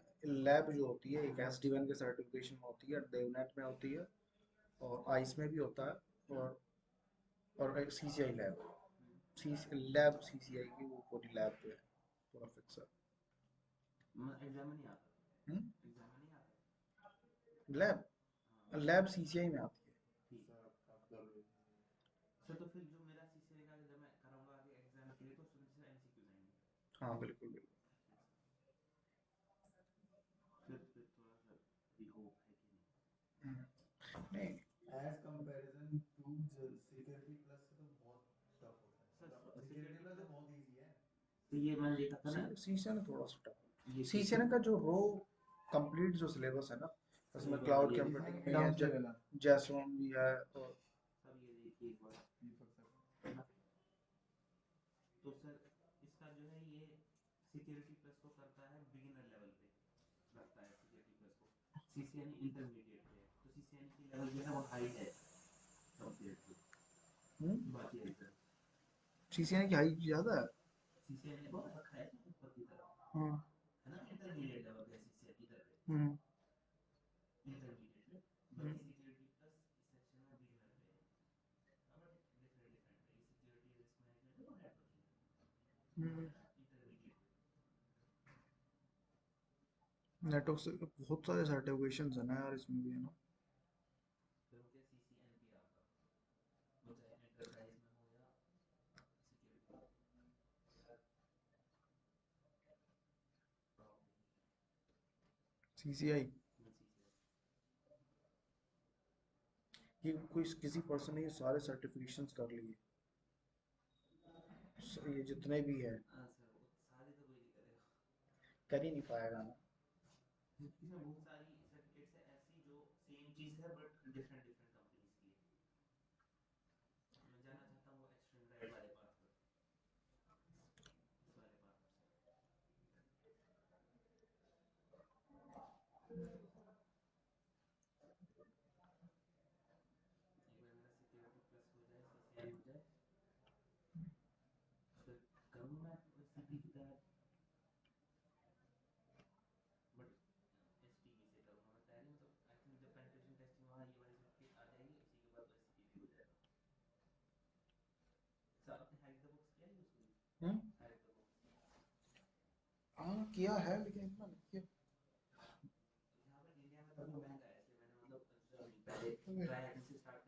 S1: लैब जो होती है एक SD1 के सर्टिफिकेशन में होती है, देवनेट में होती है और आइस में भी होता है, और एक CCI लैब, सी लैब CCI की वो पूरी लैब पे है, पूरा फिक्स
S2: एग्जाम में नहीं आता?
S1: है।
S2: एग्जाम में नहीं आता?
S1: लैब
S2: हाँ
S1: लैब CCI में आती
S2: ठीक। सर तो फिर जो मेरा सीसीएनए का जब मैं कराऊंगा आगे एग्जाम के लिए तो उसमें से एमसीक्यूज आएंगे?
S1: है। हाँ बिल्कुल बिल्कुल।
S2: फिर थोड़ा सा अभी होप है कि नहीं?
S1: नहीं,
S3: as comparison to security plus से तो बहुत टफ होता है,
S2: सर
S3: मतलब सिक्योरिटी
S2: सिक्योरिटी
S3: प्लस तो
S2: प्लस
S3: बहुत इजी है।
S2: तो ये मैंने देखा था ना,
S1: CCNA थोड़ा सा टफ
S2: ये
S1: है।
S2: सीसी
S1: CCNA का जो कंप्लीट जो सिलेबस है ना,
S2: सर
S1: उसमें
S2: एक बार
S1: क्लाउड
S2: ये
S1: कंप्यूटिंग
S3: सीसीएनए
S1: भी है,
S3: डाउन लेवल है।
S1: जैसोन भी है, और
S2: सब ये देखिए एक बार,
S3: दीपक सर
S2: है ना? तो सर इसका जो है ये सिक्योरिटी प्लस को करता है बिगिनर लेवल पे, रखता है सिक्योरिटी प्लस को। सीसीएनए इंटरमीडिएट पे है, तो सीसीएनए की लेवल जो है वो हाई है कंपेयर टू बाकी एग्जाम।
S1: CCNA की हाइट ज्यादा है।
S2: सीसीएनए को रखा है इसमें ऊपर की तरफ,
S1: हाँ।
S2: है ना? इंटरमीडिएट लेवल पे सीसीएनए इधर पे
S1: हम्म
S2: इंटरमीडिएट पे,
S1: हम्म
S2: बाकी सिक्योरिटी प्लस इस सेक्शन में बिगिनर पे है। बट डिफरेंट डिफरेंट है, ये सिक्योरिटी रिस्क मैनेजमेंट है वो नेटवर्किंग है, वो
S1: हम्म।
S2: है ना इंटरमीडिएट पे।
S1: नेटवर्क से बहुत सारे सर्टिफिकेशंस है ना यार, इसमें भी है ना।
S2: फिर हो गया सीसीएनपी आपका, वो चाहे एंटरप्राइज में हो या सिक्योरिटी में, टॉप पे
S1: CCI
S2: ही सीसीएनपी।
S1: ये कोई किसी पर्सन ने ये सारे सर्टिफिकेशंस कर लिए, ये जितने भी है,
S2: हाँ सर वो सारे तो कोई नहीं करेगा।
S1: कर ही नहीं पाएगा ना।
S2: इसमें बहुत सारी सर्टिफिकेट्स है ऐसी जो सेम चीज़ है बट डिफरेंट डिफरेंट कंपनीज की है। मैं जाना चाहता हूँ वो एक्सट्रीम राइट वाले पाथ पर, इस वाले पाथ पर सर। एक बार मेरा सिक्योरिटी प्लस हो जाए, सीसीएनए हो जाए, फिर करूँगा मैं सीपी की तैयारी, बट एसटीवी से करूँगा मैं तैयारी। मतलब आई थिंक जब पेनिट्रेशन टेस्टिंग वहाँ ये वाली सर्टिफिकेट आ जाएगी उसी के बाद एससीपी भी हो जाएगा। सर आपने हैक द बॉक्स किया है यूज़ कभी?
S1: हम्म।
S2: हैक द बॉक्स
S1: हाँ किया है लेकिन इतना नहीं किया।
S2: यहाँ पर इंडिया में काफ़ी महंगा है, इसलिए मैंने मतलब अभी पहले
S1: Okay.
S2: ट्राई हैकिंग से स्टार्ट